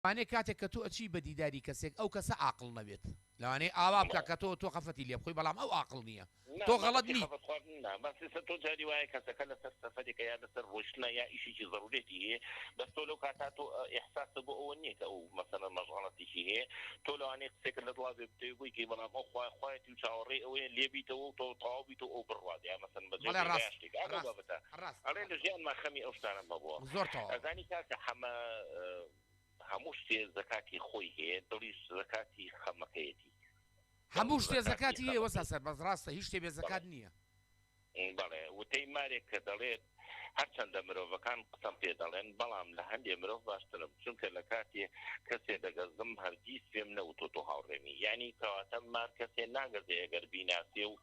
وانەیە کاتێک کە تۆ ئەچی بە دیداری کەسێک ئەو کەسە عاقڵ نەبێت لەوانەیە ئاوا بکە کە تۆ خەفەتی لێ بخۆی بەڵام ئەو عاقڵ نییە تۆ غەڵەت نی بەس تۆ جاری وایە کەسەکە لەسەر سەفەرێکە یا لەسەر ڕۆشتنە یا ئیشێکی ضرورەتی هەیە بەس تۆ لەو کاتا تۆ ئیحساسە بۆ ئەوە نییە کە ئەو مەسەلەن مەشغەڵەتێکی هەیە تۆ لەوانەیە قسێکت لە دڵا بێ بوویکەی بەڵام ئەو خوایەتی و چاوەڕێی ئەوەیە لێبیتەوە و تۆ تەواو بیتەوە ئەو بڕوات یا مەسەن بەجێ شتێک ئەڵێ لە ژیانمان خەمی ئەو شتانە مەبووە زۆرتەوە ئەزانی کاکە هەموو شتێ زەکاتی خۆی هەیە دڵیش زەکاتی خەمەکەیەتی هەموو شتێ زەکاتی هەیە وەستا سەربەز ڕاستە هیچ شتێ بێ زەکات نییە بەڵێ وتەی مارێک کە دەڵێت هەرچەندە مرۆڤەکان قسەم پێ دەڵێن بەڵام لە هەندێ مرۆڤ باشترم چونکە لە کاتێ کەسێ دەگەزم هەرگیز پێم نەوتۆ تۆ هاوڕێمی یعنی کەواتە مار کەسێ ناگەزێ ئەگەر بیناسێ و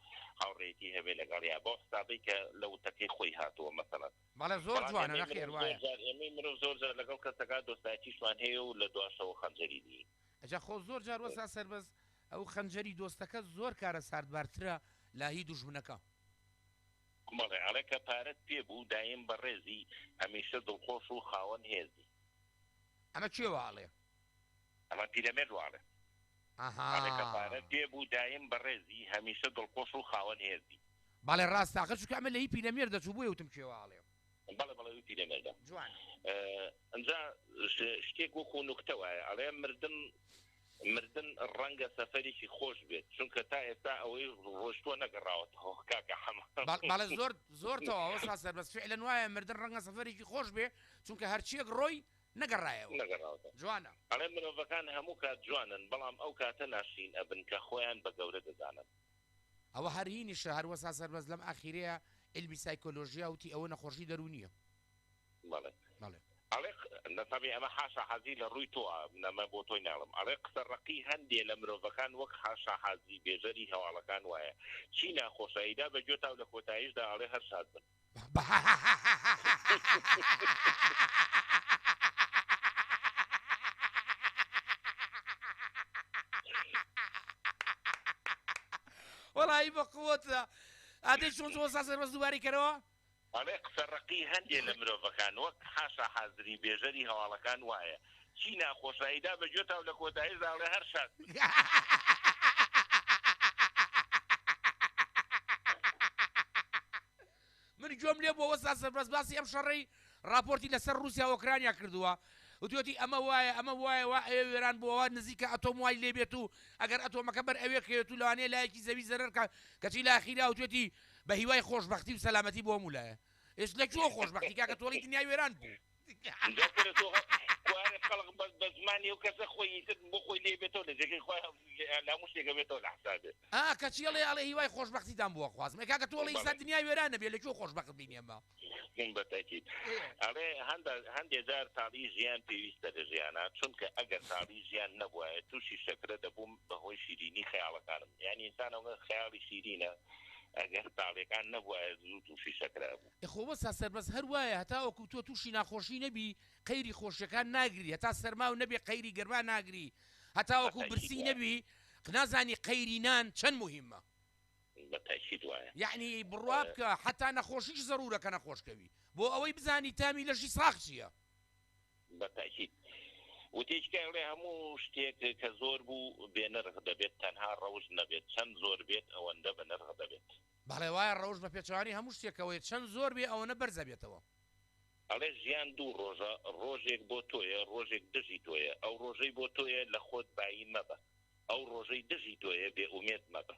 هاوڕێتی هەبێ لەگەڵیا بۆ حسابەی کە لە وتەکەی خۆی هاتووە مەسەڵەن بەڵێ زۆر جوانە نەخێر وایە ئێمەی مرۆڤ زۆر جار لەگەڵ کەسەکە دۆستایەتیشمان هەیە و لە دواشەوە خەنجەری دی ئەجا خۆ زۆر جار وەستا سەربەز ئەو خەنجەری دۆستەکە زۆر کارە ساردبارترە لە هی دوژمنەکە بەڵێ ئەڵێکە پارەت پێ بوو دایم بە ڕێزی هەمیشە دڵخۆش و خاوەن هێزی ئەمە کوێواڵێ ئەمە پیرەمێرد واڵێ ئەڵێکە پارەت پێ بوو دایم بە ڕێزی هەمیشە دڵخۆش و خاوەن هێزی بەڵێ ڕاستاقە چونکە ئەمە لە هی پیرەمێر دەچوو بۆ وتم کوێواڵێ بەڵێ بەڵێ پیرەمێردە جوان ئەنجا شتێک وەکو نوکتە وایە ئەڵێ مردن ڕەنگە سەفەرێکی خۆش بێت چونکە تا ئێستا ئەوەی ڕۆشتووە نەگەڕاوەتەوە کاکە حەمە بەڵێ زۆرتەوە وەستا سەربەز فعلەن وایە مردن ڕەنگە سەفەرێکی خۆش بێ چونکە هەرچیەک ڕۆی نەگەڕایەوە جوانە ئەڵێ مرۆڤەکان هەموو کات جوانن بەڵام ئەو کاتە ناشین ئەبن کە خۆیان بە گەورە دەزانن ئەوە هەرهینیشە هەر وەستا سەربەز لەم ئاخیرەیە علمی سایکۆلۆژیا وتی ئەوە نەخۆشی دەرونیە بەڵێ ئەڵێ نەسەبی ئەمە حاشا حەزی لە ڕووی تۆ نەمە بۆ تۆی ناڵم ئەڵێ قسە ڕقی هەندێ لە مرۆڤەکان وەک حاشا حەزی بێژەری هەواڵەکان وایە چی ناخۆشاییدا بە گوێ تاو لە کۆتاییشدا ئەڵێ هەر شاد بن وەڵی بە قووەتە ئادەی چۆن وەستا سەربەز دووباری کەرەوە ئەڵێ قسە ڕقی هەندێ لە مرۆڤەکان وەک حاشا حەزری بێژەری هەواڵەکان وایە چی ناخۆشاییدا بە گوێ تاو لە کۆتاییشدا ئەڵێ هەر شاد من گوێم لێ بۆ وەستا سەربەز باسی ئەم شەڕەی راپۆرتی لەسەر رووسیا ئۆکرانیا کردووە وتوێتی ئەمە وایە وا ئەوێ وێران بۆەوە نزیکە ئەتۆم وای لێبێت و ئەگەر ئەتۆمەکە بەر ئەوێ کێت و لەوانەیە لایەکی زەوی زەرەرکە کەچی لە ئاخیرا وتوێتی بە هیوای خۆشبەختی و سەلامەتی بۆ هەموولایە ئێش لەکوێ خۆشبەختی کاکە تۆڵی دنیای وێران بوو بە زمانی و کەسە خۆی بۆ خۆی لێ بێتەوە لە جێگەی خۆی هەموو شتێکە بێتەوە لە حسابێت کەچیڵێ ئەڵێ هیوای خۆشبەختیدان بووە خوازم کاکە تۆڵی ئێستا دنیای وێرانە بێ لەکوێ خۆشبەخت بینێمە بەتاکید ئەڵێ هەندێک جار تاڵی ژیان پێویستە لە ژیانە چونکە ئەگەر تاڵی ژیان نەبووایە تووشی شەکرە دەبووم بەهۆی شیرینی خەیاڵەکانم یعنی ئینسانەوە خەیاڵی شیرینە ئەگەر تاڵیەکان نەبووایە زوو تووشی شەکرە بوو خۆ وەستا سەربەز هەر وایە هەتا وەکو تۆ تووشی ناخۆشی نەبی قەیری خۆشیەکان ناگری هەتا سەرما و نەبێ قەیری گەرما ناگری هەتا وەکو برسی نەبی نازانی قەیری نان چەند مهمە بەتاکید وایە یعنی بڕوا بکە حتا نەخۆشیش زەرورەکە نەخۆشکەوی بۆ ئەوەی بزانی تامی لەشی ساخ چییە بەتاکید وتێچکەڵێ هەموو شتێک کە زۆر بوو بێنرخ دەبێت تەنها ڕەوش نەبێت چەند زۆر بێت ئەوەندە بە نرخ دەبێت بەڵێ وایە ڕەوش بە پێچوانی هەموو شتێکەوەی چەند زۆر بێ ئەوەنە بەرزە بێتەوە ئەڵێ ژیان دوو ڕۆژە ڕۆژێک بۆ تۆیە ڕۆژێک دژی تۆیە ئەو ڕۆژەی بۆ تۆیە لە خۆت بایی مەبە ئەو ڕۆژەی دژی تۆیە بێ ئومێد مەبە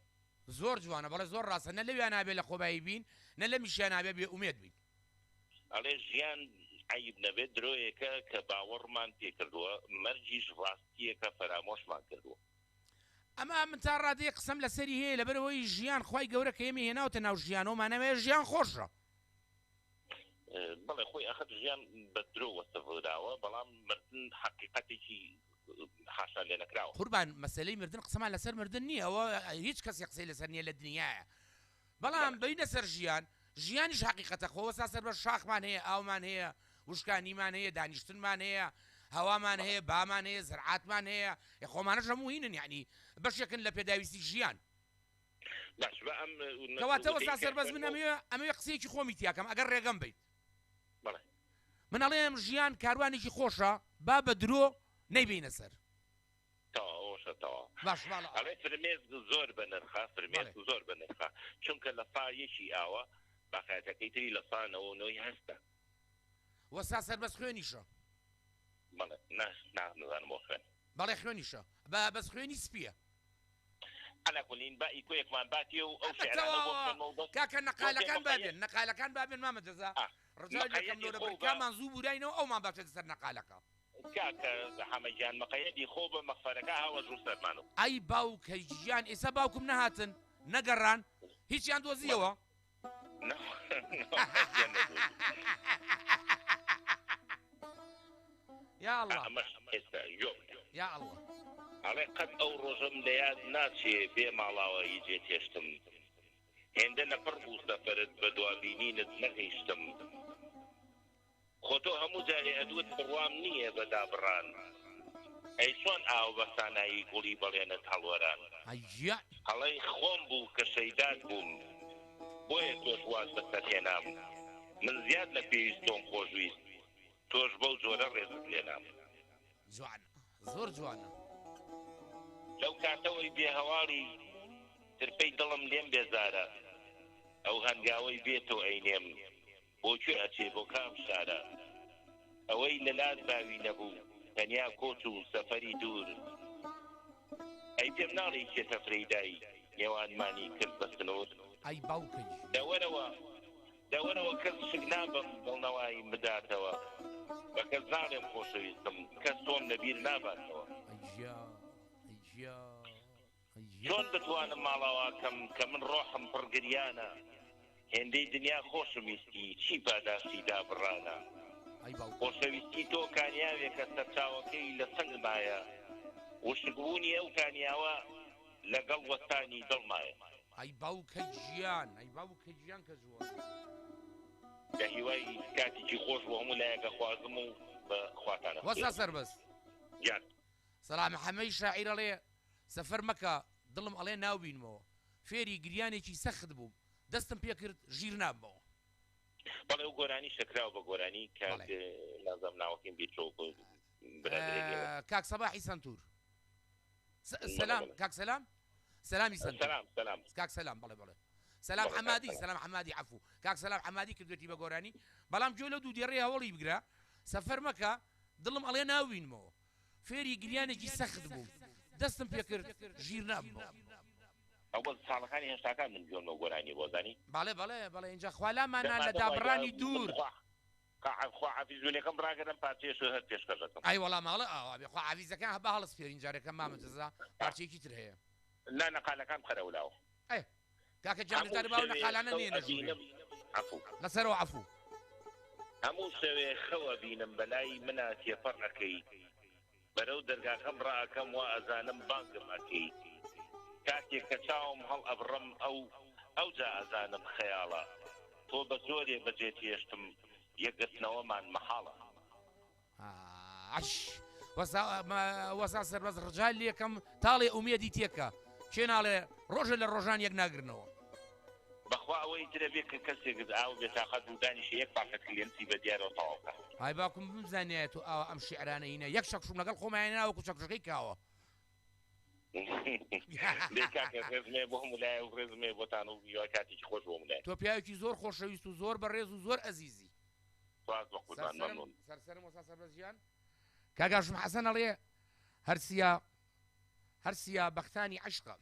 زۆر جوانە بەڵێ زۆر ڕاستە نە لەویان نابێت لە خۆبایی بین نە لە میشیان نابێت بێ ئومێد بین ئەڵێ ژیان عیب نەبێت درۆیەکە کە باوەڕمان پێ کردووە مەرجیش ڕاستیەکە فەرامۆشمان کردووە ئەمە من تا ڕادەیە قسەم لەسەری هەیە لەبەرەوەی ژیان خی گەورە کە ئێمە هێناوتە ناو ژیانەوەمانەوەیە ژیان خۆشە بەڵێ خۆی ئەخەت ژیان بە درۆ وەستەداوە بەڵام مردن حقیقەتێکی حاشا لێ نەکراوە قوربان مەسەلەی مردن قسەمان لەسەر مردن نییە ئەوە هیچ کەسی قسەی لەسەر نییە لە دنیاە بەڵام بینە سەر ژیانیش حقیقەتە خۆ وەستا سەر بە شاخمان هەیە ئاومان هەیە وشکانیمان هەیە دانیشتنمان هەیە هەوامان هەیە بامان هەیە زرعاتمان هەیە خۆمانەش هەموو هینن یعنی بەشێکن لە پێداویستی ژیان کەواتە وەستا سەربەز من ئەمەوێ قسەیەکی خۆمی تیاکەم ئەگەر ڕێگەم بیت من ئەڵێم ژیان کاروانێکی خۆشە با بە درۆ نەیبینە سەر ئەوشەتەوە باش باڵە ئەڵێ فرمێز زۆر بە نرخە فرمێز زۆر بە نرخە چونکە لە ساڵیەکی ئاوە باقایەتەکەی تری لە سانەوە نەوەی هەستە وەستا سەربەز خوێنیشە بەڵێ نازانم بۆ خوێن بەڵێ خوێنیشە بەس خوێنی سپیە على كلين باقي كويك مان باتي او كاكا نقالكان بابين نقالكان بابين ما مجزا رجال يكم دور بركا منزوب وراينو او ما باتي سر نقالكا كاكا حمجان مقيدي خوب مغفركا هوا جو سرمانو اي باو كيجيان اسا باوكم نهاتن نقران هيش عند وزيوا يا الله يا الله على قد او رجم لياد ناسي بي مالاوه يجي تيشتم عندنا فرقو سفرت بدوابينين نغيشتم خطو همو جاري ادوت بروام نية بدابران اي شون او بساناي قولي بلينة هالوران ايجا علي خوم بو كشيدات بوم بوي توش واز بستاتينام من زياد لبيشتون خوشويست توش بو زورا ريزت لينام جوانا زور جوانا لو كاتوي بهواري تربي دلم لين بزارة او هنقاوي بيتو اينيم بوشو اتي بو كام شارع اوي للاد باوي نبو تنيا كوتو سفري دور اي تمناري كي تفريداي نيوان ماني كل بسنود اي باوكي دوروا كل شقنابم بالنواي مداتوا وكل ظالم خوشويستم كستوم نبيل ناباتوا شلون بتوانم ماڵاوە کە من ڕۆحم پڕگریانە هێندەی دنیا خۆشەویستی چی پاداشتی دابڕانە خۆشەویستی تۆ کانیاوێکە سەرچاوەکەی لە سنگ مایە وشکبوونی ئەو کانیاوە لەگەڵ وەستانی دڵمایە ئەی باوکە گیان کە جوان لە هیوای کاتێکی خۆش بۆ هەموو لایەکە خوازم و بە خواتانە وەستا سەربەز گیان سەلام محەممەد شاعیر ئەڵێ سەفەر مەکە دڵم ئەڵێ ناوبینمەوە فێری گریانێکی سەخت بوو دەستم پێ کرد ژیر نابمەوە بەڵێ و گۆرانی شەکراوە بە گۆرانی کات لازم ناوەکەیم بیتۆ کاک سەباحی سەنتور سلام کاک سەلامی سەنتور کاک سەلام بەڵێ سلام حەمادی عەفو کاک سەلام حەمادی کردوێتی بە گۆرانی بەڵام گوێ لە دوو دێڕێ هەوڵی بگرە سەفەر مەکە دڵم ئەڵێ ناوبینمەوە فێری گریانێکی سەخت بوو دەستم پێ کرد ژیر نابمەوە ئەوە ساڵەکانی هێشتاکان من گوێم لەو گۆرانی بۆزانی بەڵێ اینجا خوالامانان لە دابڕانی دوور خواحافیزونەکەم ڕاگەرم پارچێش هەر پێشکەشەکەم ئای وەڵام ماڵە ئاوا خواحافیزەکان هەبا هەڵس فێرین جارێکە مامەجەزا پارچەیەکی تر هەیە لا نەقالەکان خەرەولاوە کاکە جانەکاری باو نەقالانە نێنە لەسەرەوە عەفو هەموو شەوێ خەوە بینم بەلای منە تێپەڕ ئەەکەی بەرەو دەرگاکەم ڕائەکەم وا ئەزانم بانگم ئەکەی کاتێک کە چاوم هەڵ ئەبڕم ئەو جا ئەزانم خەیاڵە تۆ بە زۆرێ بەجێت هێشتم یەکگرتنەوەمان مەحاڵە وەسا سەربەز ڕجال لێکەم تاڵێ ئومێدی تێکە چێ ناڵێ ڕۆژە لە ڕۆژان یەک ناگرنەوە بەخوا ئەوەی درەبێت کە کەسێک ئاو بێتاقەت و دانیشە یەک پاکە کلێنسی بە دیارەوە تەواوکە های باوکم بمزانایە تو ئاوا ئەم شیعرانە هینە یەک شەقشم لەگەڵ خۆمایانە وەکو شەقشەکەی کاوە ڕێزمێ بۆ هەمولایە و ڕێزمێ بۆتان و یوای کاتێکی خۆش بۆ مولای تۆ پیاوێکی زۆر خۆشەویست و زۆر بەڕێز و زۆر ئەزیزی سەرسەرم وەسا سەربەزیان کاگاشم حەسەن ئەڵێ هەرسیا بەختانی عشقە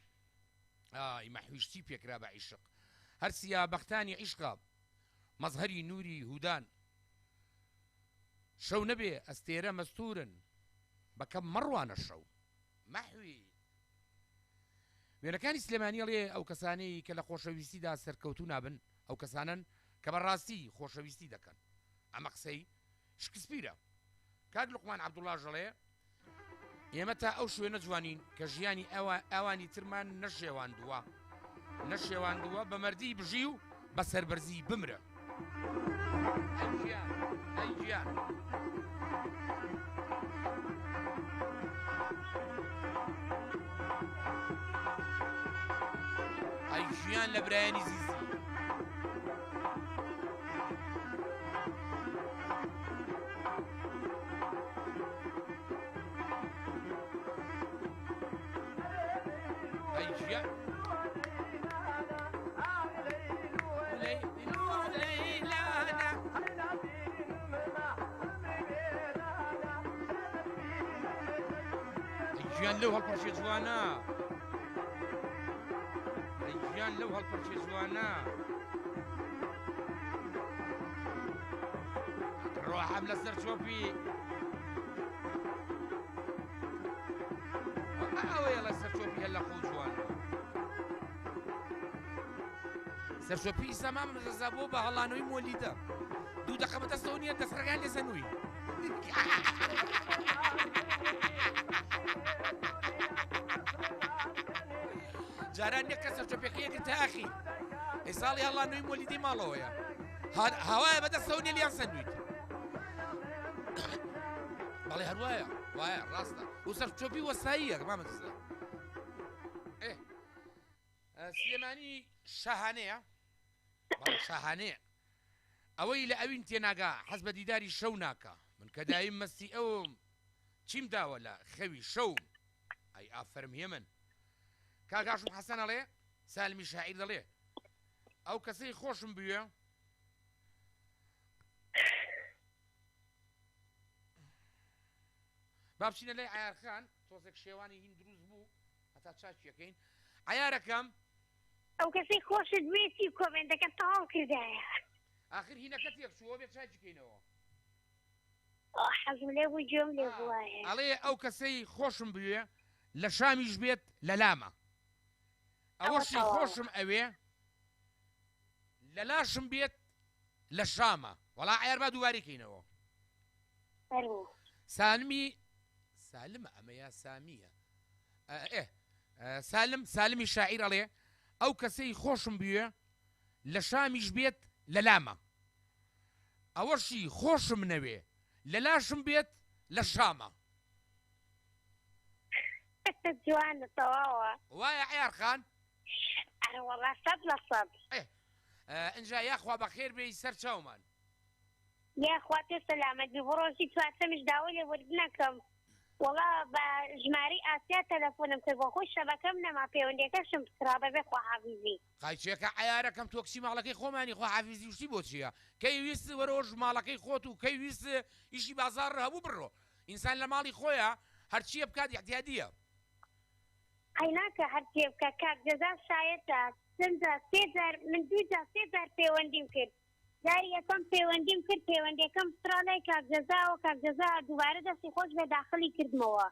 مەحویشتی پێکرا بە عیشق هەرسیا بەختانی عیشقە مەزهەری نووری هودان شەو نەبێ ئەستێرە مەستورن بەکەم مەڕوانە شەو مەحوی وێنەکانی سلێمانی ئەڵێ ئەو کەسانەی کە لە خۆشەویستیدا سەرکەوتوو نابن ئەو کەسانن کە بەڕاستی خۆشەویستی دەکەن ئەمە قسەی شکسپیرە کاک لوقمان عەبدوڵڵا ژەڵێ ئێمە تا ئەو شوێنە جوانین کە ژیانی ئەوانی ترمان نەشێواندووە بە مەردی بژی و بە سەربەرزی بمرە ئەی گیان ئەی ژیان لە برایانی زیزی گیان لەو هەڵپەرچێ جوانە گیان لەو هەڵپەرچێ جوانە ڕۆحەم لەسەر چۆپی ئەوەیە لەسەر چۆپی هەل لە خۆ جوانە سەر چۆپی ئیسەمام ڕزا بۆ بە هەڵانەوەی مۆلیدە دوو دەقە بەدەستەوە نییە دەسڕەکان لێزەنووی جاران یەک کە سەر چۆپێکەیەکرد تاخی ئەی ساڵی هەڵانەوەی مۆلیدی ماڵەوەیە هەوایە بەدەستەوە نیە لیان سەنوویت بەڵێ هەروایە وایە ڕاستە و سەر چۆپی وەساییە مامەزە سلێمانی شاهانەیە شاهانەیە ئەوەی لە ئەوین تێناگا حەز بە دیداری شەو ناکە من کە دایم مەستی ئەوم چیم داوە لە خەوی شەوم ئەی ئافەرمیە من کاگاشم حەسەن ئەڵێ سالمی شاعیر دەڵێ ئەو کەسەی خۆشم بوێ با بچینە لای عیارخان تۆزێک شێوانی هین دروست بوو هەتا چاچیەکەین عیارەکەم ئەو کەسەی خۆشت بێتی کۆمنتەکە تەواو کردایە آخر هینەکەت یەک چووە بێت چاچیکەینەوە حەزم لێ بوو گوێم لێ بوایە ئەڵێ ئەو کەسەی خۆشم بوێ لە شامیش بێت لە لامە ئەوەشی خۆشم ئەوێ لە لاشم بێت لە شامە وەڵا عیار با دووبارێکەینەوە سالمی سالمە ئەمە یا سامیە سالمی شاعیر ئەڵێ ئەو کەسەی خۆشم بوێ لە شامیش بێت لە لامە ئەوەشی خۆشم نەوێ لە لاشم بێت لە شامە جوانە تەواوە وایە عیارخان وەڵا سەد لە سەد ئینجا یاخوا بەخێر بێی سەر چاومان یاخوا تێ سەلامەتی بڕۆژی چوارچەمیش داوای لێ وەرد نەکەم وەڵا بە ژمارەی ئاسیا تەلەفۆنم کرد بۆ خۆی شەبەکەم نەما پەیوەندیەکەشم پترا بەبێ خواحافیزی قایچێکە عیارەکەم تۆکسی ماڵەکەی خۆمانی خواحافیزی وشتی بۆ چییە کەی ویست وەرۆژ ماڵەکەی خۆت و کەی ویست ئیشی بازار هەبوو بڕۆ ئینسان لە ماڵی خۆیە هەرچیە بکات احتیادیە قەیناکە هەرچیە بکە کاک جەزا شایەتە سنجا سێجار من دووجا سێجار پەیوەندیم کرد جاری یەکەم پەیوەندیم کرد پەیوەندیەکەم پترا لای کاک جەزاوە کاک جەزا دووبارە دەستی خۆش بێ داخلی کردمەوە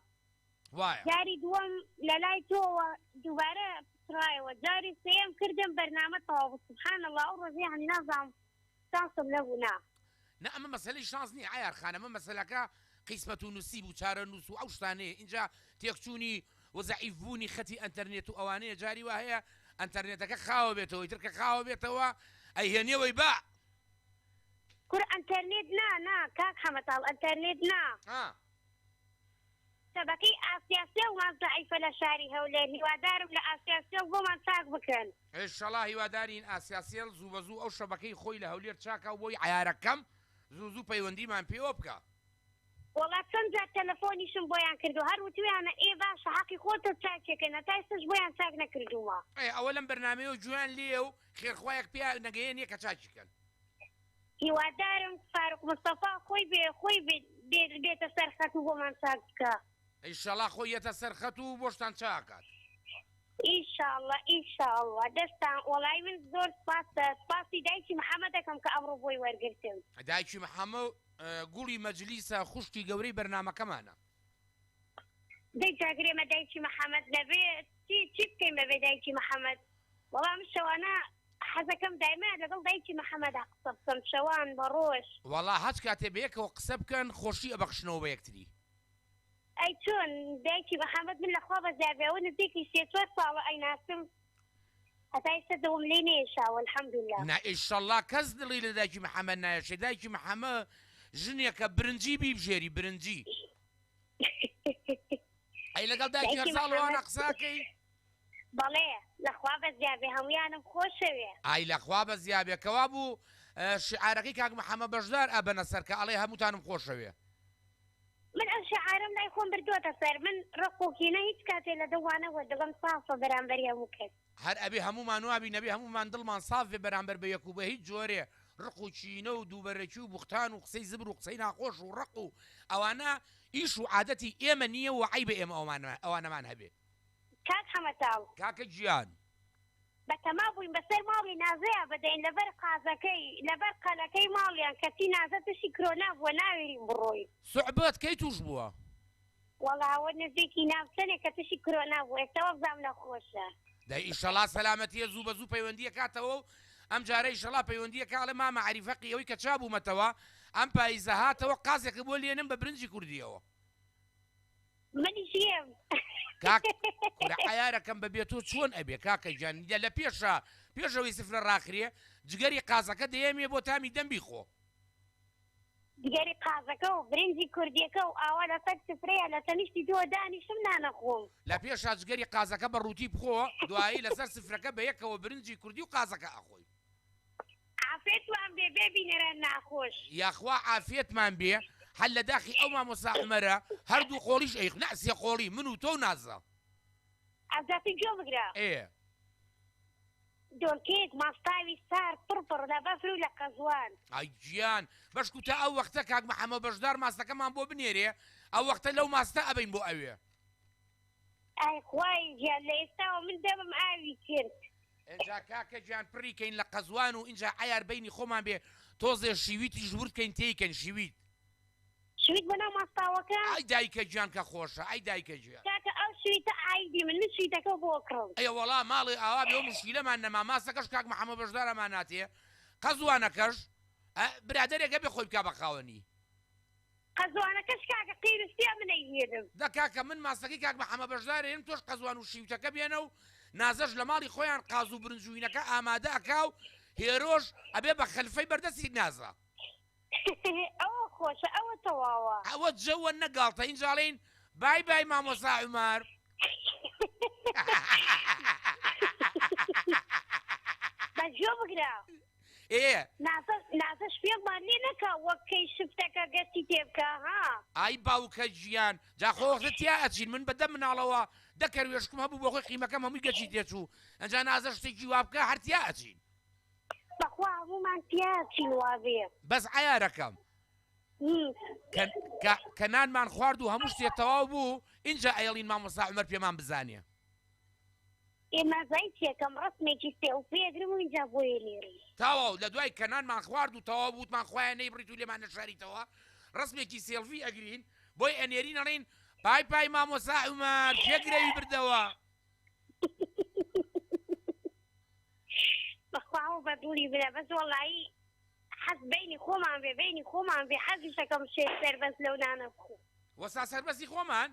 جاری دووەم لە لای تۆوە دووبارە پترایەوە جاری سێم کردم بەرنامە تەواو سبحان الله ئەو ڕۆژێ هەنی نازانم شانسم نەبوو نا ئەمە مەسەلەی شانس نییە عیارخان ئەمە مەسەلەکە قیسمەت و نووسیب و چارە نووس و ئەو شتانەیە اینجا تێکچوونی وەزەعیفبوونی خەتی ئەنتەرنێت و ئەوانەیە جاری وا هەیە ئەنتەرنێتەکە خاوە بێتەوە ئیتر کە خاوە بێتەوە ئەیهێنیەوەی با کور ئەنتەرنێت نا کاک حەمەتاڵ ئەنتەرنێت نا شەبەکەی ئاسیاسیە ومان زەعیفە لە شاری هەولێر هیوادارم لە ئاسیاسیە بۆمان چاک بکەن ئێشەڵا هیوادارین ئاسیاسیێل زوو بە زوو ئەو شەبەکەی خۆی لە هەولێر چاکە و بۆی عیارەکەم زوو زوو پەیوەندیمان پێوە بکە وەڵا چەند جار تەلەفۆنیشم بۆیان کردو هەر وتویانە ئێ باشە حەقی خۆتە چاکێکەکە نەتایسش بۆیان چاک نەکردووە ئەوە لەم بەرنامەیە جویان لێ و خێرخوایەک پێ نەگەیە نییە کە چاکیکەن هیوادارم فاروق مستەفا خۆی بێتە سەرخەت و بۆمان چاک بکە ئیشەڵا خۆی یەتە سەرخەت و بۆشتان چاکات ئیشاءالله ئیشاءالله دەستان وەڵای من زۆر سپاسی دایکی محەممەد دەکەم کە ئەمڕۆ بۆی وەرگرتم دایکی محەممەد گوڵی مەجلیسە خوشکی گەورەی بەرنامەکەمانە دەی جاگرێمە دایکی محەممەد نەبێت چی بکەین بەبێ دایکی محەممەد وەڵام شەوانە حەزەکەم دایما لەگەڵ دایکی محەممەدا قسە بکەم شەوان بە ڕۆژ وەڵا هەچ کاتێ بەیەکەوە قسە بکەن خۆشی ئەبەخشنەوە بە یەکتری ئەی چۆن دایکی محەممەد من لەخوا بەزیابێەوە نزیکی سێ-چوار ساڵە ئەیناسم هەتا ئێستا دڵم لێ نێشاوە الحەمدولله نا ئیشەڵا کەس دڵی لە دایکی محەممەد نایەشێ دایکی محەممەد ژنێکە برنجی بیبژێری برنجی ئەی لەگەڵ دایکی هەر ساڵوانە قساکەی بەڵێ لەخوا بەزیابێ هەمویانم خۆشەوێ ئای لەخوا بەزیابێکەوە بوو شعارەکەی کاک محەممەد بەشدار ئەبەنە سەر کە ئەڵێ هەمووتانم خۆشەوێ من ئەو شعارم لای خۆم بردووەتە سەر من ڕقوکینە هیچ کاتێ لە دەوانەوە دڵم سافە بەرامبەری هەموو کەس هەر ئەبێ هەمومان وابی نەبێ هەمومان دڵمان ساف بێ بەرامبەر بە یەک و بە هیچ جۆرێ ڕق و چینە و دووبەرەکی و بوختان و قسەی زبر و قسەی ناخۆش و ڕق و ئەوانە ئیش و عادەتی ئێمە نییە و عیبە ئێمە ئەوانەمان هەبێ کاک حەمەتاو کاکە گیان بەتەما بووین بەسەر ماڵی نازەیە بەدەین لەبەر قازەکەی لەبەر قەلەکەی ماڵیان کەسی نازە تووشی کرۆنا بووە ناوێرین بڕۆی سوعبەت کەی توش بووە وەڵاوە نزیکی ناوچەنێک کە تووشی کرۆنا بوو ئێستاوە بزانم نەخۆشە دەی ئیشەڵا سەلامەتیە زوو بە زوو پەیوەندیە کاتەوە و ئەم جارە ئیشەڵا پەیوەندیە کاڵێ مامە عەریفەقی ئەوەی کە چابوومەتەوە ئەم پاییزە هاتەوە قازێک بۆ لێنم بە برنجی کوردیەوە منی ژێم کاک کوڕە عەیارەکەم بەبێ تۆ چۆن ئەبێ کاکە گیان لە پێشەوەی سفرە ڕاخرێ جگەری قازەکە دەیەمێ بۆ تامی دەمبی خۆ دیگەری قازەکە و برنجی کوردیەکە و ئاوا لەسەر سفرەیە لە تەنیشتی دۆ دانیشم نانەخۆم لە پێشا جگەری قازەکە بە ڕووتی بخۆ دوایی لەسەر سفرەکە بە یەکەوە برنجی کوردی و قازەکە ئەخۆی عافێتوان بێ ببینەرە ناخۆش یاخوا عافێتمان بێ هەل لە داخی ئەو مامۆستا عومەرە هەردوو قۆڵیش ئەیخ نەسیە قۆڵی من و تۆ نازە ئەزاتی جۆ بگرە دۆلکێک ماستاوی سار پڕپڕ لە بەفر و لە قەزوان ئای گیان بەشکو تا ئەو وەختە کاک محەممەد بەشدار ماستەکەمان بۆ بنێرێ ئەو وەختە لەو ماستە ئەبین بۆ ئەوێ ئای خوای گیان لە ئێستاوە من دەبم ئاوی کرد ئێجا کاکە گیان پڕیکەین لە قەزوان و اینجا عیار بینی خۆمان بێ تۆزێ شیویتی ژورکەین تێیکەن شیویت شویت بۆ ناو ماستاوەکە ئای دایکە گیان کە خۆشە ئای دایکە گیان کاکە ئەو شویتە ئایدی من شویتەکە بۆ کڕم ئەیە وەڵا ماڵی ئاوا بێ مشکیلەمان نەما ماستەکەش کاک محەممەد بەشدارەمان ناتێ قەزوانەکەش برادەرێکە بێ خۆی بکا بە خاوەنی قەزوانەکەش کاکە قیرستیا منەیهێنم دا کاکە من ماستەکەی کاک محەممەد بەشدارێن تۆش قەزوان و شیوتەکە بێنە و نازەش لە ماڵی خۆیان قاز و برنجوینەکە ئامادە ئەکا و هێرۆش ئەبێ بە خەلفەی بەردەستی نازە ئەوە خۆشە ئەوە تەواوە ئەوە جەوە نەگاڵتە ئینجاڵین بای بای مامۆستا عومەر بەجۆ بگرە نازەش پێمان لێ نەکە وەکەی شفتەکە گەستی تێ بکە ها ئای باوکە گیان جاخۆخت تیا ئەچین من بەدەم مناڵەوە دەکەروێشکم هەبوو بۆ خۆی قیمەکەم هەمووی گەچی تێچوو ئەنجا نازە شتێکی وا بکە هەرتیا ئەچین بەخوا هەموومان تیاچین وابێ بەس عیارەکەم کەنانمان خوارد و هەموو شتێ تەواو بوو اینجا ئەیڵین مامۆستا عومەر پێمان بزانێ ئێمە زای چێکەم ڕستمێکی سێ و پێگرم و اینجا بۆیە لێرم تاواو لە دوای کەنانمان خوارد و تەواو بووتمان خۆیان نەیبڕیت و لێمان نەشاریتەوە ڕستمێکی سێڵڤی ئەگرین بۆی ئەنێرین ئەڵێن پای پای مامۆستا عومەر پێگرەوی بردەوە بەخواوە بەدووری برە بەس وەڵایی حەز بینی خۆمان بێ بینی خۆمان بێ حەزیشەکەم شێ سەربەست لەو نانە بخۆ وەستا سەربەستی خۆمان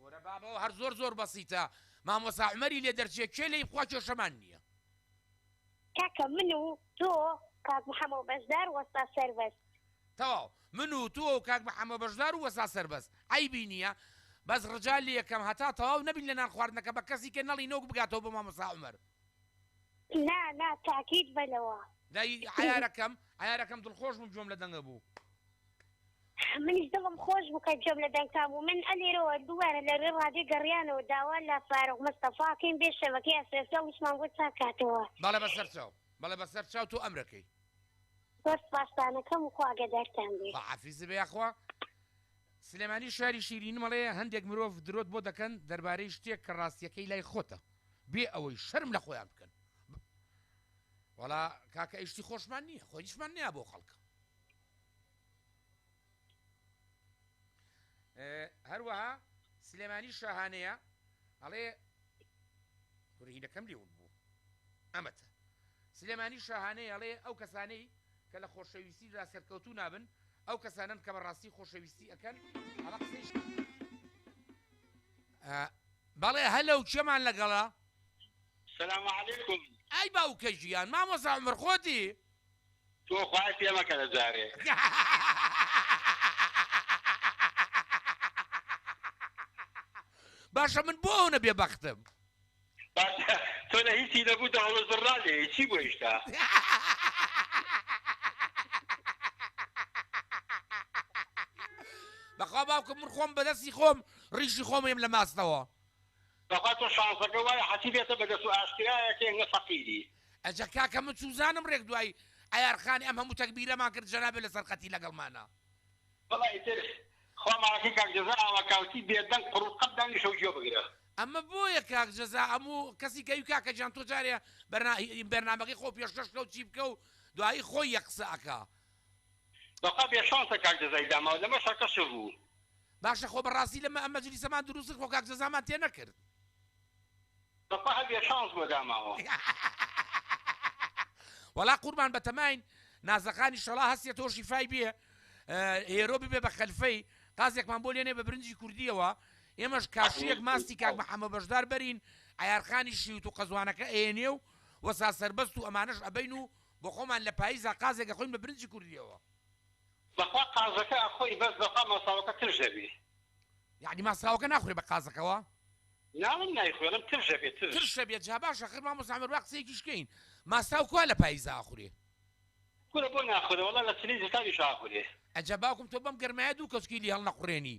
وەرە بابەوە هەر زۆر بەسیتە مامۆستا عومەری لێ دەرچێ کێ لێی بخوا کێشەمان نییە کاکە من و تۆ کاک محەممەد بەشدار وەستا سەربەست تەواو من و تۆ و کاک محەممەد بەشدار و وەستا سەربەست عیبی نییە بەس ڕجال لە یەکەم هەتا تەواو نەبین لە نان خواردنەکە بە کەسی کە نەڵی نەوەک بگاتەوە بە مامۆستا عومەر نا تاکید بەلەوە دای عیارەکەم دڵخۆش بووم جۆم لە دەنگە بوو منیش دڵم خۆش بوو کە جۆم لە دەنگتا بوو من ئەلێرەوە دووارە لە ڕێ ڕادێ گەڕیانەوە داوا لە فارغ مستەفاکەین بێ شەبەکەی ئەسێستا وشمان بۆ چاکاتەوە بەڵێ بەسەر چاو تۆ ئەمرەکەی زۆر سپاسدانەکەم و خوا ئاگادارتان بێ حافیز بێ یاخوا سلێمانی شاری شیرین مەڵێ هەندێک مرۆڤ درۆت بۆ دەکەن دەربارەی شتێک کە ڕاستیەکەی لای خۆتە بێ ئەوەی شەرم لە خۆیان بکەن وەڵا کاکە ئیشتی خۆشمان نییە خۆیشمان نییە بۆ خەڵکە هەروەها سلێمانی شاهانەیە ئەڵێ ڕینەکەم لێون بوو ئەمەتە سلێمانی شاهانەیە ئەڵێ ئەو کەسانەی کە لە خۆشەویستیدا سەرکەوتوو نابن ئەو کەسانن کە بەڕاستی خۆشەویستی ئەەکەن ئەڵە قسەی بەڵێ هەلو چێمان لەگەڵا السلام عليكم ئای باوکە ژیان مامۆستا عومەر خۆتی تۆ خوای پێمەکە لە جارێ باشە من بۆ ئەو نەبێ بەختم تۆ لە هیچی نەبوو داوڵە زڕا لێ چی بۆ ئێشتا بەخوا باوکم من خۆم بەدەستی خۆم ڕیشی خۆمیم لە ماستەوە بەخوا تۆ شانسەکە وایە حەسی بێتە بەدەست و ئاشکرایەکە ئێنگە فەقیری ئەجا کاکە من چوزانم ڕێک دوای ئایارخانی ئەم هەموو تەکبیرەمان کرد جەنابێ لەسەر خەتی لەگەڵمانە بەڵای تر خوا ماڵەکەی کاک جەزا ئاواکاوتی بێدەنگ قڕوقەت دانی شەوجیۆ بگرە ئەمە بۆیە کاک جەزا هەموو کەسی کەوی کاکە جان تۆ جارێ بەرنامەکەی خۆ پێشکەش بکە و چی بکە و دوایی خۆی یە قسە ئەکا بەخوا بێ شانسە کاک جەزای داماوە لەمە شەکەش بوو باشە خۆ بەڕاستی لەمە ئەم مەجلیسەمان دروست خۆ کاک جەزامان تێ نەکرد بەخوا هەر بێ شانس بۆ داماوە وەڵا قوربان بەتەماین نازەکانی شەڵا هەستێت تۆ شیفای بێ هێرۆ ببێ بە خەلفەی قازێکمان بۆ لێنێ بە برنجی کوردیەوە ئێمەش کاشیەک ماستی کاک محەممە بەشدار بەرین ئایارخانی شیوت و قەزوانەکە ئێنێ و وەسا سەربەست و ئەمانەش ئەبین و بۆ خۆمان لە پاییزا قازێکە خۆین بە برنجی کوردیەوە بەخوا قازەکە ئەخۆی بەس بەخوا مەساوەکە ترژ دەبێ یعنی ماساوەکە ناخورێ بە قازەکەەوە ناڵم نایخوێنم ترژ دەبێت ترشە بێت جا باشە خرما مستعمر وا قسەیەکی شکەین ماساو کوا لە پاییزا ئاخورێ کورە بۆ ناخورێ وەڵا لە سلی زستانی شاخورێ ئەجا باوکم تۆ بەم گەرمایە دوو کەسکیلی هەڵ نەخورێنی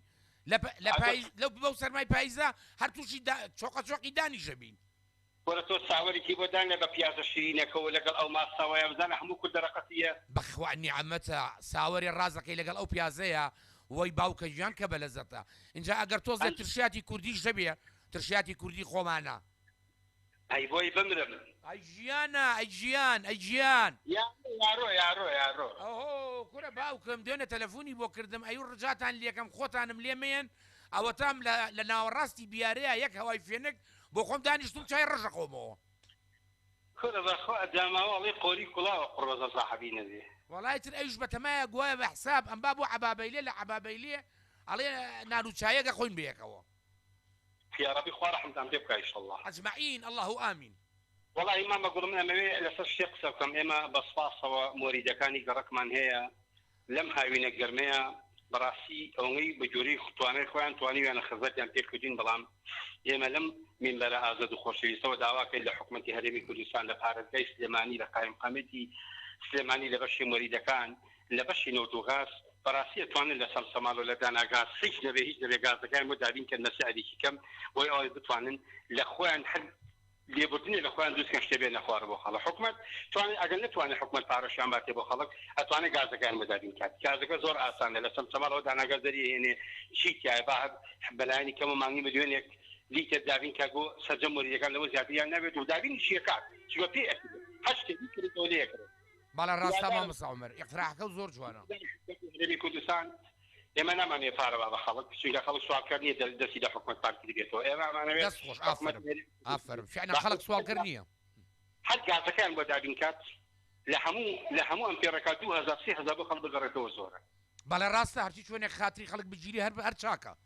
لە پاییز لەو بەو سەرمای پاییزا هەر تووشی چۆقی دانیشە بین وەرە تۆ چاوەێکی بۆ دانێ بە پیازە شیرینەکەەوە لەگەڵ ئەو ماساوایە بزانە هەموو کورد دەرەقەتیە بەخوانی عەمەتە ساوەری ڕازەکەی لەگەڵ ئەو پیازەیە وەی باوکە ژیان کە بە لەزەتە اینجا ئەگەر تۆزێ ترشیاتی کوردیش دەبێ ترشیاتی کوردی خۆمانە ئەی بۆی بمرم ئەی ژیانە ئەی ژیان ئەی ژیان یارۆ ئەوهۆ کورە باوکم دوێنێ تەلەفۆنی بۆ کردم ئەی ڕجاتان لێکم خۆتانم لێمێن ئەوە تام لە ناوەڕاستی بیارەیە یەک هەوای فێنک بۆ خۆم دانیشتم چای ڕژە خۆمەوە کورە بەخوا ئەداماوەڵی قۆری کوڵاوە قڕۆزە ساحەبی نەبێ وەڵای تر ئەوش بەتەمایە گوایە بە حساب ئەم با بۆ عەبابەیلێ لە عەبابەیلێ ئەڵێ نانوچایەکە خۆین بەیەکەوە يا ربي خوار رحمتان بك ان شاء الله اجمعين الله امين والله ما بقول من امامي لسه الشيخ سبكم اما بصفاصه ومريد كان قرك من هي لم هاوين الجرميه براسي اوني بجوري خطواني خوان تواني انا خزت يعني تكدين بلام اما لم من بلا ازد خوشي سو دعواك الى حكومه هرمي كردستان لفارس جيش سليماني لقائم قامتي سليماني لبشي مريد كان لبشي نوتوغاس براسية توانن لسال سمالو لدانا غاز هيش نبي غاز كان مدابين كان مساعدي كم وي بتوانن لاخوان حد ليبردني لاخوان دوس كان شتبين اخوار بو خلا حكمت توانن اجل نتوانن حكمت بارشان باتي بو خلق اتوانن غاز كان مدابين كات غاز زور اسان لسال سمالو دانا غازري يعني شيك يا بعد بلاني كم ماني مليون ليك دابين كاغو سجموري كان لو زياديه نبي دابين شيكات شو في حشتي كريتو ليك بالا راستا ما مستعمر اقتراحك زور جوانا لبي كردستان اما انا ماني فارغ هذا خلق شو خلق سؤال كرنيه دسي ده حكومه بارتي ديتو اما انا دس خوش افرم فعلا خلق سؤال كرنيه حتى هذا كان بدابين كات لحمو امبيركات 2006 بو خلق بغرتو زوره بالا راستا هرتي شويه خاطري خلق بجيلي هر شاكا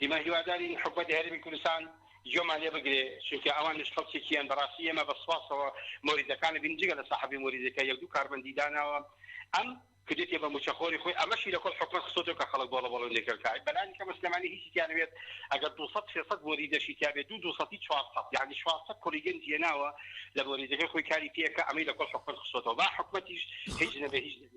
ديما هي داري حكومه هرمي كردستان يوم عليه بقري شو كأوان نشخص كيان دراسية ما بصفاصة مريضة كان بنجي على صاحبي مريضة كي يبدو كاربن ديدانا أم كديت يبقى مشخوري خوي أمشي لكل حكومة خصوصا كخلق بولا نيكل كاي بلاني كمسلماني هي شيء بيت أقدر توصل في صد مريضة شيء تابع دو صتي شواصة يعني شواصة كوريجين ديناوا لمريضة خوي كاري فيها كأمي لكل حكومة خصوصا ما حكومتيش هيجنا بهيجنا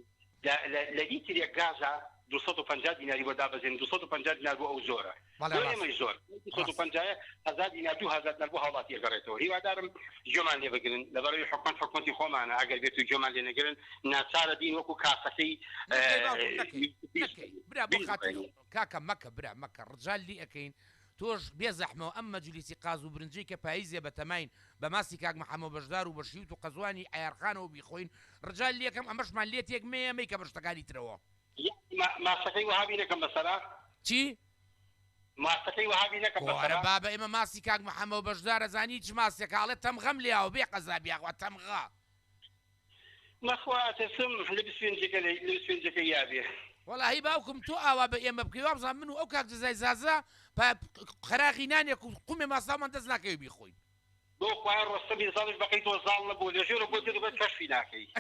لا لقيت لي غازا 250 دينار ودا بزين 250 دينار بو زوره ولا ما زور 250 هزار دينار 2000 دينار بو حالاتي قريته هي ودارم جمعه اللي بقرن لبري حكومتي خو معنا اگر بيتو جمعه اللي نقرن ناصار دين وكو كاسكي برا بخاطر كاكا مكه برا مكه رجال لي اكين توش بيزحمه اما جليسي قازو برنجي كبايزي بتماين بماسي كاك محمد بجدار وبشيوت وقزواني عيارخان وبيخوين رجال لي كم امش ماليت يك مي كبرشتقالي تروا ما سكي وهابينا كم مثلا چی؟ ما سكي وهابينا كم مثلا وأنا بابا إما ماسي كاك محمد بجدار زانيش ماسي كالت تمغم ليا وبيع قزابي أخوة تمغا ما أخوات سم لبس فين جكي يابي والله هي باوكم تو أوا إما بكي وابزا منو أو كاك زي زازا خراغي ناني قومي ما صامان دزنا كيو بيخوي بو خوار رسمي صالح بقيت وصال لبو لجور بو تدو كشفي ناكي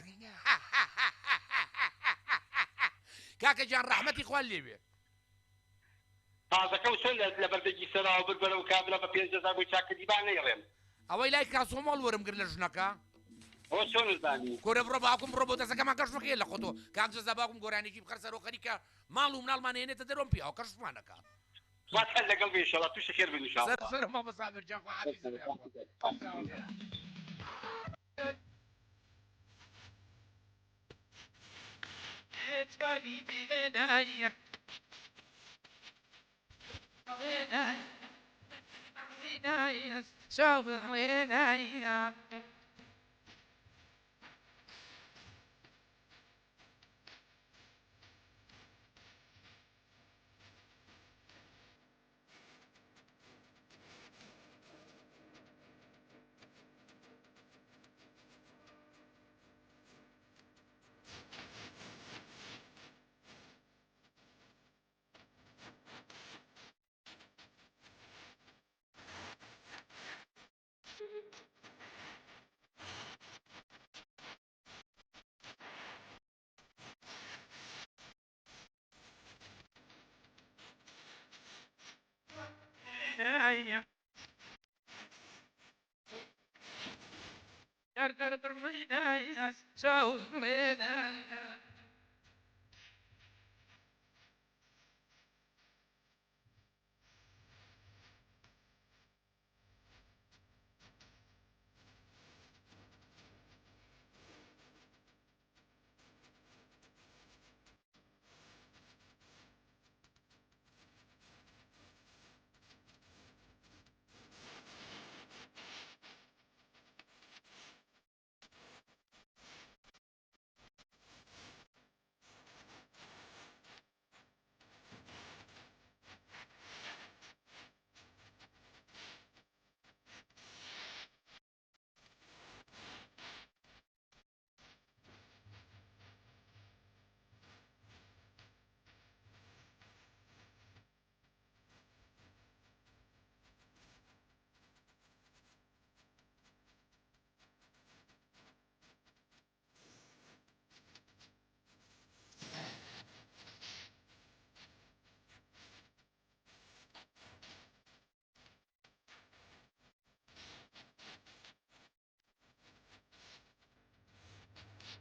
كاكا جان رحمتي خوال لي بيه هذا كوسل لبردجي سرا وبربر وكابلا ببين جزا بو تشاك ديبان يرم اوي لاي كاسو مول ورم غير لجنكا بۆ چۆن زانی کۆرە بڕۆ باوکم بڕۆ بۆ دەسەکەمان کەشمەکە لە خۆتۆ کاک جەزا باوکم گۆرانێکی بخەر سەر و خەریکە ماڵ و مناڵمان هێنێتە دەرۆم پیاو کەشمانەکە وات هەر لەگەڵ بێ ئینشاڵڵا تووشی خێر بن ئینشاڵڵا سەر مامە سابر جان خوا حافیز بێ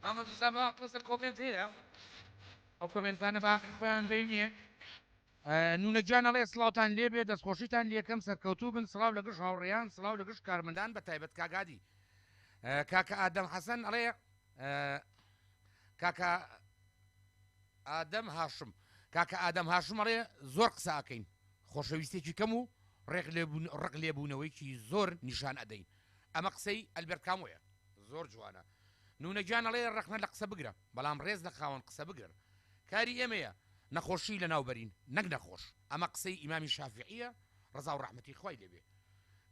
مامە سابا لەسەر کۆمنتێرە ئەو کۆمنتانە باخیان بینیە نونە گیانەڵێ سڵاوتان لێبێ دەستخۆشیتان لێکەم سەرکەوتوو بن سڵاو لە گەشت هاوڕێیان سڵاو لە گەشت کارمەندان بە تایبەت کاگادی کاکە ئادەم حەسەن ئەڵێ کاکە ئادەم هاشم کاکە ئادەم هاشم ئەڵێ زۆر قسە ئەکەین خۆشەویستێکی کەم و ڕق لێبوونەوەیکی زۆر نیشان ئەدەین ئەمە قسەی ئەلبەرت کامۆیە زۆر جوانە نونە گیانەڵێ ڕەخنە لە قسە بگرە بەڵام ڕێز لە خاوەن قسە بگرن کاری ئێمەیە نەخۆشی لە ناوبەرین نەک نەخۆش ئەمە قسەی ئیمامی شافعیە ڕزا و ڕەحمەتی خۆی لێبێ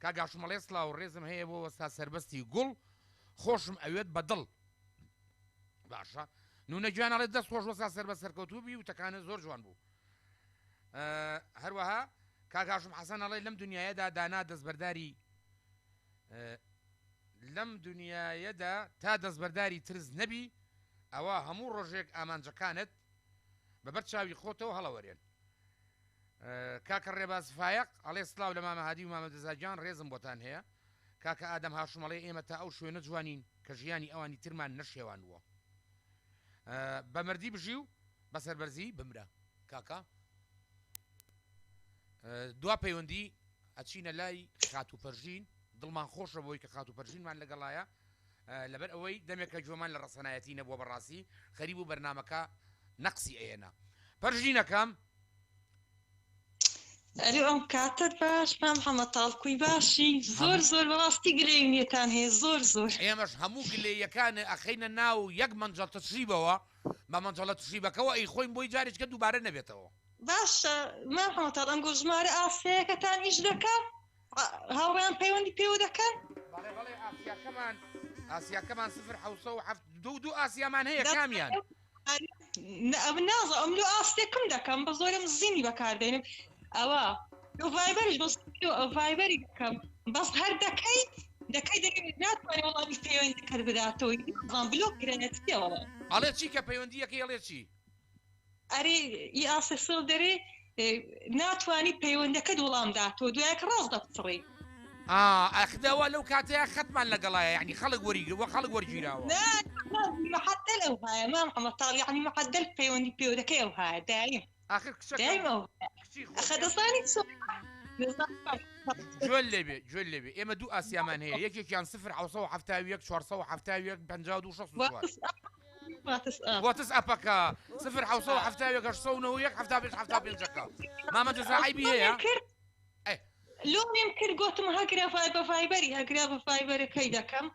کاگاشمەڵێ سڵاو و ڕێزم هەیە بۆ وەستا سەربەستی گوڵ خۆشم ئەوێت بەدڵ باشە نونە گیانەڵێ دەست خۆش وەستا سەربەست سەرکەوتوو بی و تەکانە زۆر جوان بوو هەروەها کاگاشم حەسەن ئەڵێ لەم دنیاەدا دانا دەستبەرداری لەم دنیاەدا تا دەستبەرداری ترس نەبی ئەوە هەموو ڕۆژێک ئامانجەکانت بەبەر چاوی خۆتەوە هەڵەوەرێن کاکە ڕێبازفایق ئەڵێ سلااو لە مامەهادی و مامەدەزاجان ڕێزم بۆتان هەیە کاکە ئادەم هاشمەڵێ ئێمە تا ئەو شوێنە جوانین کە ژیانی ئەوانی ترمان نەشێوانوە بەمەردی بژی و بەسەربەرزی بمرە کاکە دوا پەیوەندی ئەچینە لای خات و پەرژین دڵمان خۆشە بۆی کە خات و پەرژینمان لەگەڵایە لەبەر ئەوەی دەمێکە جوۆمان لە ڕەسەنایەتی نەبووە بەڕاستی خەریب و بەرنامەکە نەقسی ئێنە پەرژینەکەم ئەری ئەم کاتت باش مام محەممەد تاڵکوی باشی زۆر زۆر بەڕاستی گلەیونیەتان هەیە زۆر زۆر ئێمەش هەموو گلەیەکانە ئەخینە ناو یەک مەنجەڵ تشریبەوە بە مەنجەڵە تشریبەکەەوە ئەی خۆین بۆی جارێککە دووبارە نەبێتەوە باشە مام محەممەد تاڵ ئەم گۆ ژمارە ئاسەیەکەتان ئیش دەکەن هاوڕێیان پەیوەندی پێوە دەکەن ئاسیاکەمان سفر حوسە و دوو ئاسیامان هەیە کامیان ئەم نازە ئەم لو ئاستێکم دەکەم بە زۆرم زیینی بەکاردێنم ئەوە ڤایبەرش بۆ ڤایبەری دەکەم بەس هەر دەکەی ناتوانێت وەڵامی پەیوەندی کەر بداتەوەی زان بلۆک گرێنێتیەوە ئەڵێ چی کە پەیوەندیەکەی ئەڵێ چی ئەرێ ئی ئاسە سڵ دەرێ ناتوانی پەیوەندەکەت وەڵام داتەوە دوایەکە ڕاست دەپچڕی ئەخدەوە لەو کاتەیە خەتمان لەگەڵایە یعنی خەڵک وەرگیراوە معدل ئەو هاە مام حەمەتاڵ یعنی معدل پەیوەندی پێوەکەی ئەو هاە دایم آخر دایم ئەو خەدەزانی جوێن لێبێ ئێمە دوو ئاسیامان هەیە یەکێکیان 1970 470 52 واتس ئەپەکە 1970 مامە جەزاعیبی هەیە لۆمیم کرد گوتم هەگرا بە ڤایبەری هەگرا بە ڤایبەرەکەی دەکەم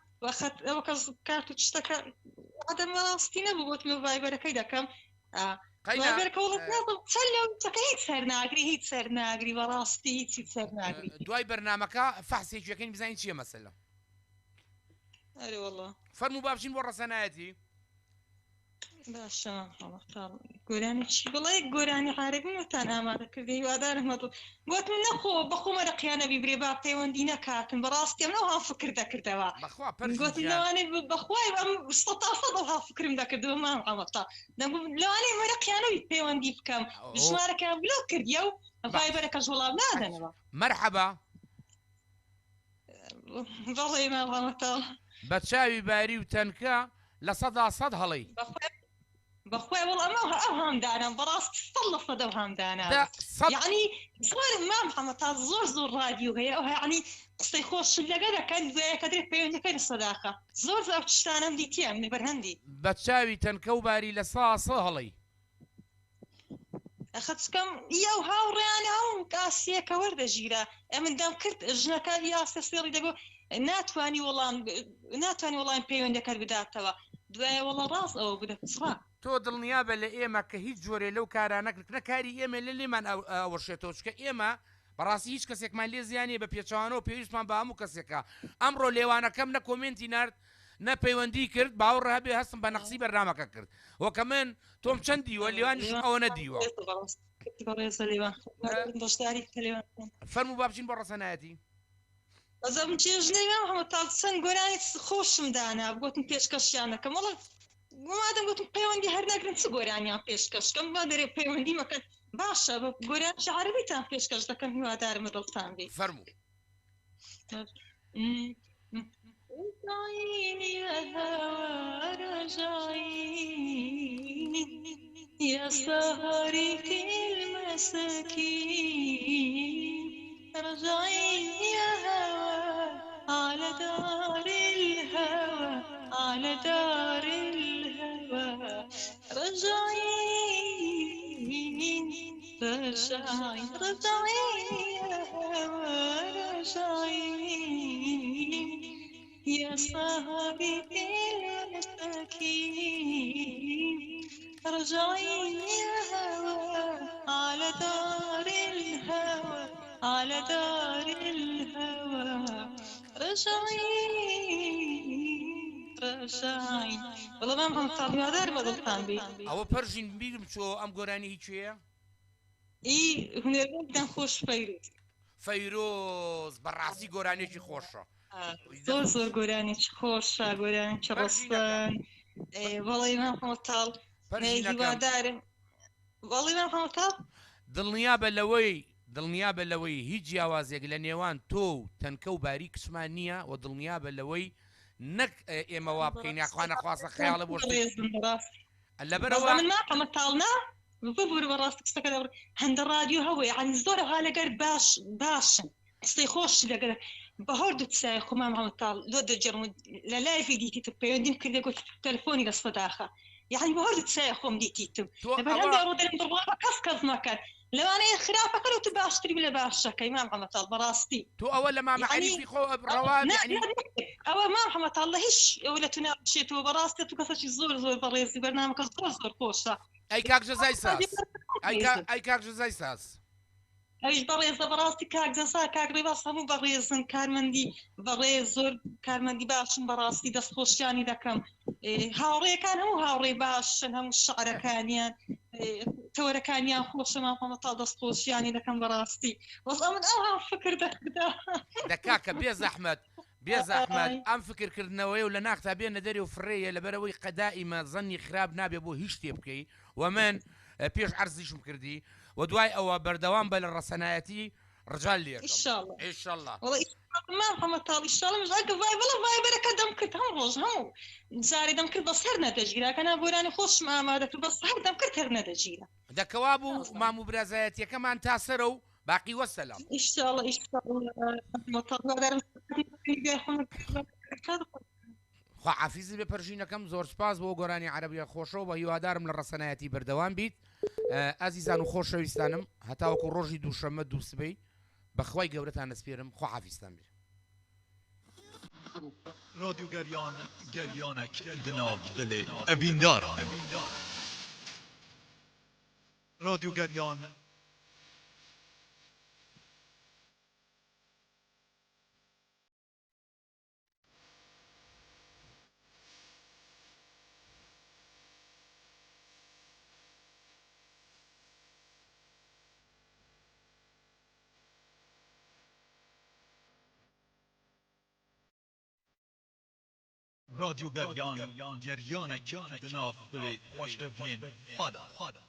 ئەوە کەس کارت و چتەکە ئادەم ڕاستی نەبوو گوتم بە ڤایبەرەکەی دەکەم هیچ سەر ناگری بەڕاستی هیچی سەر ناگری دوای بەرنامەکە فەحسێکیەکەی بزانین چییە مەسەلە ئەرێ وەڵڵا فەرموو با بچین بۆ ڕەسەنایەتی باشە گۆرانی چی بڵێ گۆرانی عارەبی وتان ئامادەکردی هیوادارم هەبوو گوتم نەخۆ بەخۆمە ڕقیانە بیبرێ با پەیوەندی نەکاتم بەڕاستی ئەم نەوها فکر دەکردەوە گوتم لەوانێت بەخوای ئەم 100% فکرم دەکردەوە مام ئەوەتا لەوانەیە مەرەقیانەوەی پەیوەندی بکەم ژمارەکە بلۆ کردیە و ڤایبەرەکە وەڵام نادەنەوە مەرحەبا بەڵێ مام ئەوەتا بە چاوی باری و تەنکە لە 100 هەڵی بەخوای وەڵ ئەمە ئەو هەمدانم بەڕاستی 100% ئەو هەمدانە یعنی زۆرم مام حەمەتا زۆر رادیۆ هەیە ئەو یعنی قسەی خۆش لەگە دەکەن دوایەکە درێت پەیوەندەکەی لە سەداخە زۆر ئەو تشتانەم دیتیە من بەرهەندی بە چاوی تەنکە و باری لە 100 هەڵی ئەخەچکەم ئەو هاوڕێیانە ئەو ئاسیەکە وەردەژیرە ئەمن دام کرد ژنەکە یاسە سێڵی دەگۆ ناتوانی وەڵام پەیوەندەکەت بداتەوە دوایە وەڵە ڕاست ئەوە بدە پسڕا تۆ دڵنیابە لە ئێمە کە هیچ جۆرێ لەو کارانەکردنە کاری ئێمە لە لێمان ئەوەشێتەوە چکە ئێمە بەڕاستی هیچ کەسێکمان لێ زیانی بە پێچوانەوە پێویستمان بە هەموو کەسێکە ئەمڕۆ لێوانەکەم نە کۆمنتی نرد نە پەیوەندی کرد باوەڕ هەبێ هەستم بە نەقسی بەرنامەکە کرد وەکە من تۆم چەند دیوە لیوانیش ئەوە نەدیوە فەرموو با بچین بۆ ڕەسەنایەتی ئەزەم چێژنەی مام حەمەتا چەند گۆرانی خۆشم دانا گوتم پێشکەشیان دەکەم وەڵە مادەم گوتم پەیوەندی هەر ناگرن چ گۆرانیان پێشکەشکەم وا دەرێ پەیوەندی مەکەن باشە بە گۆرانی عەرەبیتان پێشکەش دەکەم هیوادارمە دڵتان بێ فەرموو يا سهري في المساكين رجعي يا هوى على دار الهوى على دار الهوى رجعي رجعي رجعي يا هوى رجعي يا سهري في المساكين رجعي يا هوى على دار الهوى على دار الهوى رجعي والله ما هم طالبين هذا ما ضلتان بي ئەوە پەرژین بیرم چۆ ئەم گۆرانی هیچیە هونێردان خۆش فەیرۆز بەڕاستی گۆرانێکی خۆشە زۆر گۆرانێکی خۆشە گۆرانێکی ڕستن وەڵی من حەمەتاڵ هیوادارم وەڵی من حەمەتاڵ دڵنیابە لەوەی هیچ جیاوازێک لە نێوان تۆ و تەنکە و باری کچمان نییە و دڵنیابە لەوەی نەک ئێمە وا بکەین یاخوا نەخواسە خەیاڵە بۆ لەبەرەوە من حەمەتاڵنا ببوور بەڕاست قسەکە دەبڕ هەندە رادیۆ هەوەی عن زۆرە ها لەگەر باشن قسەی خۆش لەگەر بە هەردوو چای خۆمام حەمەتاڵ لۆ دەجەڕم لە لایڤی دیتیتم پەیوەندیم کردە گوت تەلەفۆنی لە سەداخە یعنی بە هەردوو چای خۆم دیتیتم لەبەر هەندێک ڕۆ دەرم دڵڕا کەس مەکەن لەوانەیە خراپەکە و تو باشتری لە باشەکەی مام حەمەتاڵ بەڕاستی تۆ ئەوە لە مامە عەریفی خۆ ڕەوان ئەوە مام حەمەتاڵ لە هیچ ئەوە لە تو ناچێتەوە بەڕاستی تو کەسێکی زۆر بەڕێزی بەرنامەکە زۆر خۆشە ئەی کاک جەزای ساس ئەی کاک جەزای ساس ئەویش بەڕێزە بەڕاستی کاک جەزا کاک ڕێباس هەموو بەڕێزن کارمەندی بەڕێز زۆر کارمەندی باشن بەڕاستی دەستخۆشیانی دەکەم هاوڕێیەکان هەموو هاوڕێ باشن هەموو شعرەکانیان تەوەرەکانیان خۆشە مام حەمەتاڵ دەستخۆشیانی دەکەم بەڕاستی وەس ئەمن ئەوها فکر دەکاکە بێزەحمەد ئەم فکرکردنەوەی و لە ناختا بێنە دەرێ و فڕێیە لەبەرەوەی قەدائیمە زەنی خراپ نابێ بۆ هیچ شتێ بکەی و من پێش عەرزیشم کردی و دوای ئەوە بەردەوام بە لە ڕەسەنایەتی ڕجال لێ ئیشاڵڵ ئێشەڵڵا وڵی محەممەد تاڵی شڵمش ئەگە وای بڵە ڤایبەرەکە دەم کرد هەم ڕۆژ هەموو زارێ دەم کرد بە سەر نەدەژیراکەنا بۆرانی خۆشم ئامادەکرد بە سەر دەم کرد هەر نەدەژیرە دەکەوا بوو مام و برازایەتیەکەمان تا سەرە و باقی وەسەلام ئیشاڵڵ خوا حافیزی بە پەرژینەکەم زۆر سپاس بۆ گۆرانی عەرەبیە خۆشەوە بە هیوادارم لە ڕەسەنایەتی بەردەوام بیت ئازیزان و خۆشەویستانم هەتاوەکو ڕۆژی دووشەممە دووسبەی بەخوای گەورەتان دەسپێرم خوا حافیزتان بێت رادیو گریانک دناو دل ئەڤینداران رادیو گریان رادیو گریانک دناو دل خۆشەویست خوادا